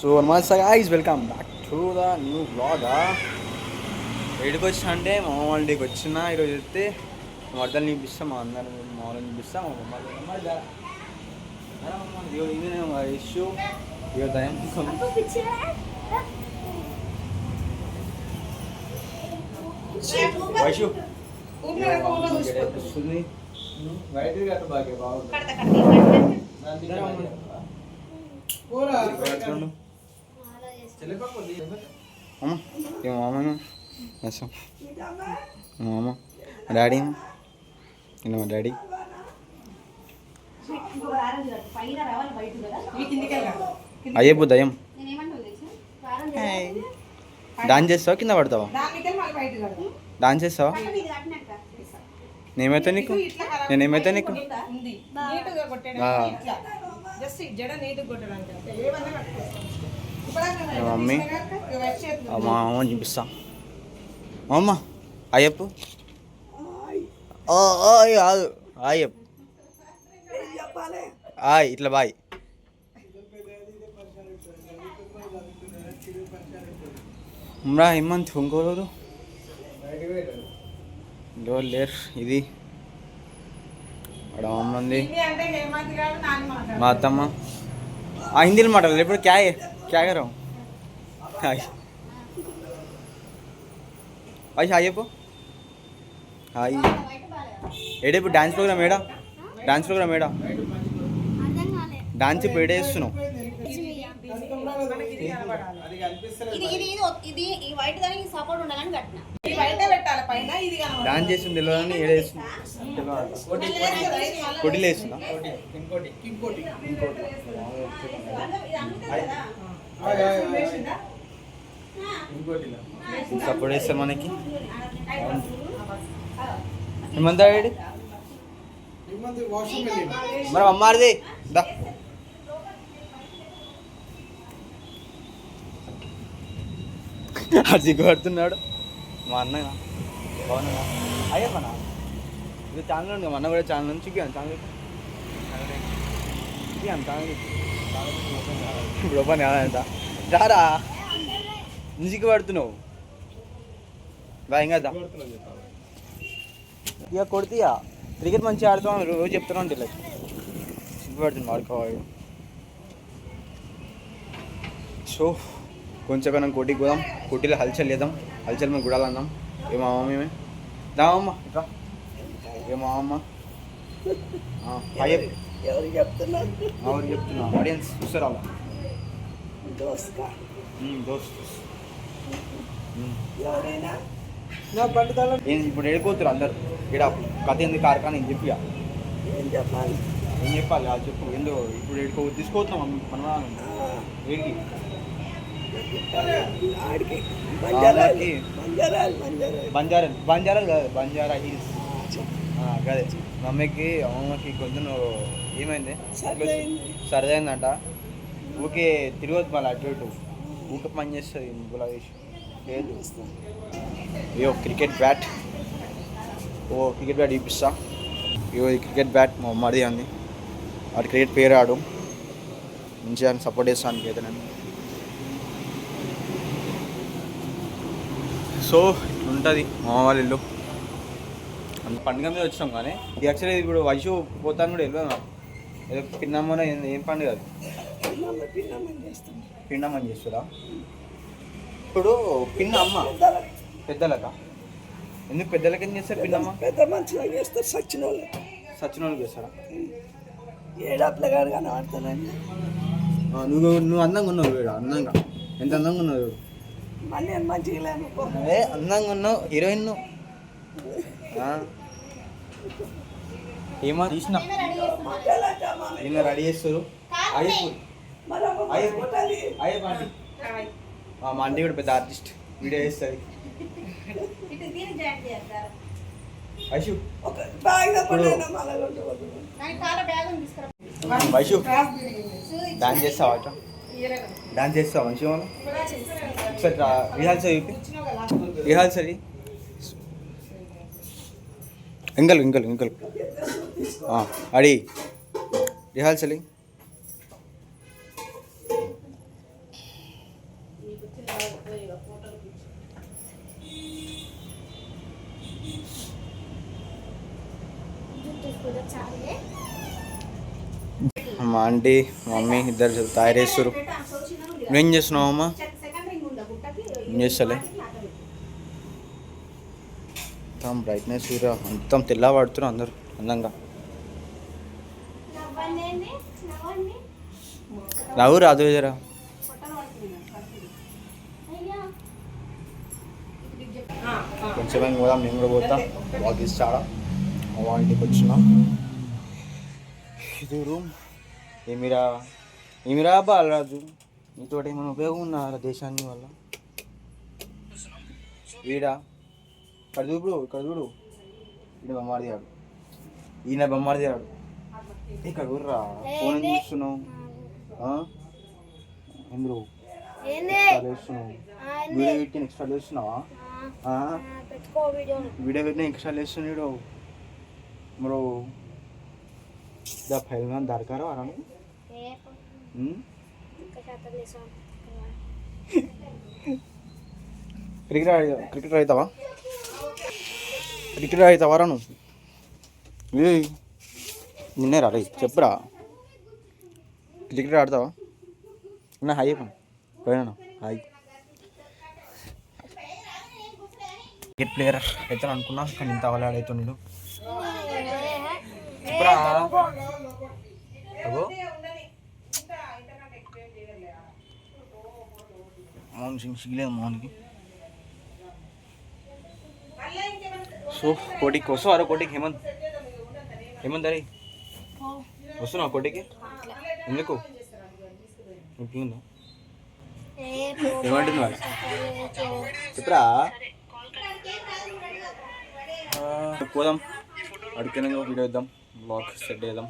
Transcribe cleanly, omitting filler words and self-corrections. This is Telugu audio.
సో నమస్తే guys, welcome back to the new blog. ఎక్కడికి వచ్చిన అంటే మా అమ్మ వాళ్ళ ఇంటికి వచ్చిన ఈరోజు అయితే మా వద్దలు చూపిస్తాం, మా అందరం మా వాళ్ళని చూపిస్తాం. మా అమ్మ ఇష్యూ ఇక దయం వైషు వస్తుంది బయట కట్ట బాగా బాగుంది. మామ మామ డాడీ మా డాడీ అయ్యబ్బు దయం డాన్స్ చేస్తావా కింద పడతావా? డాన్స్ చేస్తావా? నేమైతే నీకు నేనేమైతే నీకు మమ్మీ మా అమ్మ చూపిస్తా. అమ్మ అయ్యప్పు కాదు అయ్యప్పు ఆయ్ ఇట్లా బాయ్. ఉమ్రా హేమంత్ ఇంకోరు లేరు. ఇది అక్కడ అమ్మంది మా అత్తమ్మ హిందీలో మాట్లాడలేదు. ఇప్పుడు క్యాగరం హాయ్ హాయ్ హాయ్ చెప్పు హాయ్. ఏడేపు డాన్స్ ప్రోగ్రామ్ ఏడా? డాన్స్ ప్రోగ్రామ్ ఏడా? డాన్స్ ఇప్పుడు ఏడే చేస్తున్నావు? డాన్స్ చేస్తుంది తెలియదని ఏడే చేస్తున్నా. కొట్టిలు వేస్తున్నా. సపోర్ట్ చేస్తారు మనకి. ఏమంతా మరి అమ్మారిది దా అది కొడుతున్నాడు మా అన్నయ్య. బాగున్నా అయ్యప్పనా? ఇది ఛానల్ ఉంది, మా అన్న కూడా ఛానల్ నుంచి ఛానల్ ఇప్పుడు ఓపెన్ కాదంట. రారా మ్యూజిక్ పడుతున్నావు బాగా కదా. ఇక కొడుతీయా క్రికెట్ మంచిగా ఆడుతాం రోజు చెప్తున్నా అంటే ఇలా సిగ్గుపడుతుంది ఆడుకోవాలి. సో కొంచెం మనం కోటికి పోదాం, కోటిలో హల్చల్ చేద్దాం, హల్చల్ మేము గుడాలన్నాం. ఏ మా అమ్మ మేమే దామమ్మ ఇట్లా ఏ మా అమ్మ ఎవరు చెప్తున్నా ఆడియన్స్ చూస్తారు అలా ఇప్పుడు వెళ్ళిపోతారు అందరు. ఇక్కడ కథ ఎందుకు కార్ఖానా ఏం చెప్పి ఏం చెప్పాలి అది చెప్పు. ఎందుకు ఇప్పుడు తీసుకోవచ్చాం మనం వీడికి బంజారాలు కాదు, బంజారా హిల్స్ అదే. మమ్మీకి అమ్మమ్మకి కొంచెం ఏమైంది సరదైందంట. ఊకే తిరగదు మళ్ళీ అటు ఇటు ఊకే పని చేస్తుంది గులాగేసి లేదు. ఇయో క్రికెట్ బ్యాట్, క్రికెట్ బ్యాట్ చూపిస్తా. ఇయో ఈ క్రికెట్ బ్యాట్ మా అమ్మది అంది. వాడు క్రికెట్ పేరు ఆడు మంచిగా సపోర్ట్ చేస్తాను అయితే నేను. సో ఉంటుంది మా వాళ్ళ ఇల్లు. అంత పండుగ మీద వచ్చినాం కానీ ఇది యాక్చువల్లీ ఇప్పుడు వైషు పోతాను కూడా వెళ్ళాను. ఏదో పిన్నమ్మన ఏం పండుగ అది? పిన్నమ్మని చేస్తురా ఇప్పుడు? పిన్న అమ్మ పెద్దలక ఎందుకు పెద్దలకి ఏం చేస్తారు? పిన్నమ్మ పెద్ద మంచిగా చేస్తారు, సచిన వాళ్ళు చేస్తారా? ఏడాప్లగాడు కానీ ఆడతానండి. నువ్వు అందంగా ఉన్నావు వీడు, అందంగా ఎంత అందంగా ఉన్నావు వీడు. అదే అందంగా ఉన్నావు, హీరోయిన్. ఏమో తీసిన నిన్న రెడీ చేస్తారు. మా ఆంటీ కూడా పెద్ద ఆర్టిస్ట్, వీడియో చేస్తుంది. వైషు డాన్స్ చేస్తావా? డాన్స్ చేస్తావా మంచిగా? ఒకసారి రిహార్సల్ చూపి, రిహార్సల్ ఇంకలు అడి రిహార్సల్ మా ఆంటీ మమ్మీ ఇద్దరు తయారు చేస్తారు. నువ్వేం చేస్తున్నావు అమ్మ? ఏం చేస్తలే మొత్తం బ్రైట్నెస్ మొత్తం తెల్ల పడుతున్నారు అందరు అందంగా. రావు రాదు జరా కొంచెం పోదాం, నేను కూడా పోతా. వాక్ ఇస్తాడా మా ఇంటికి వచ్చినా. ఇది రూమ్. ఏమిరా బాలరాజు, నీతో ఏమైనా ఉపయోగం ఉందా దేశాన్ని వల్ల? వీడా ఇక్కడ చూడు, ఇక్కడ చూడు, ఈయన బొమ్మారి ఆడు, ఈయన బొమ్మారి ఆడు. ఇక్కడ ఊర్రా ఫోన్ చూస్తున్నావు, ఎందుకు చేస్తున్నావు? వీడియో పెట్టి ఎక్స్ట్రా చేస్తున్నావా? వీడియో పెట్టిన ఎక్స్ట్రా చేస్తున్నాడు మరో ఫైల్ మ్యాన్ దరకారా అరా క్రికెట్ అవుతావా? క్రికెట్ అవుతావారా నువ్వు? నిన్నే రా చెప్పురా, క్రికెట్ ఆడతావా? నా హాయ్ పోయినా హాయ్. క్రికెట్ ప్లేయర్ అవుతాను అనుకున్నా, కానీ ఇంత వాళ్ళు ఆడవుతున్నాడు. చెప్పురా మోహన్ సింగ్ సిగ్లేదు మోహన్కి. సో కోటికి వస్తావారా? కోటికి హేమంత్ అరే వస్తున్నావు కోటికి? ఎందుకు ఇంట్లో ఏమంటుంది మరి చెప్పురా. పోదాం అడిగినాక వీడియో ఇద్దాం, బ్లాగ్ సెట్ చేద్దాం.